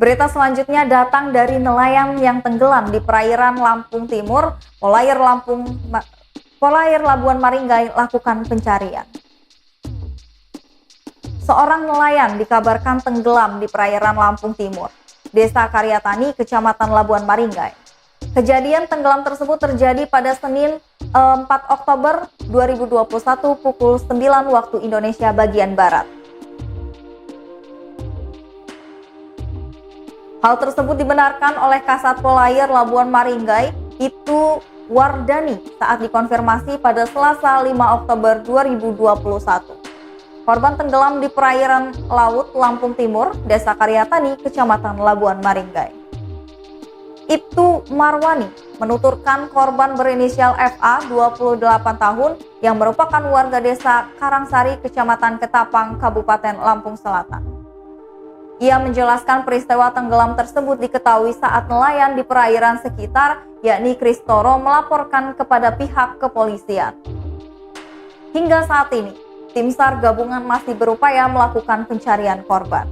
Berita selanjutnya datang dari nelayan yang tenggelam di perairan Lampung Timur. Polair Labuan Maringgai lakukan pencarian. Seorang nelayan dikabarkan tenggelam di perairan Lampung Timur, Desa Karyatani, Kecamatan Labuan Maringgai. Kejadian tenggelam tersebut terjadi pada Senin 4 Oktober 2021 pukul 9 waktu Indonesia bagian Barat. Hal tersebut dibenarkan oleh Kasat Polair Labuan Maringgai, Ibtu Wardani, saat dikonfirmasi pada Selasa 5 Oktober 2021. Korban tenggelam di perairan laut Lampung Timur, Desa Karyatani, Kecamatan Labuan Maringgai. Ibtu Marwani menuturkan korban berinisial FA 28 tahun yang merupakan warga Desa Karangsari, Kecamatan Ketapang, Kabupaten Lampung Selatan. Ia menjelaskan peristiwa tenggelam tersebut diketahui saat nelayan di perairan sekitar, yakni Kristoro, melaporkan kepada pihak kepolisian. Hingga saat ini, tim SAR gabungan masih berupaya melakukan pencarian korban.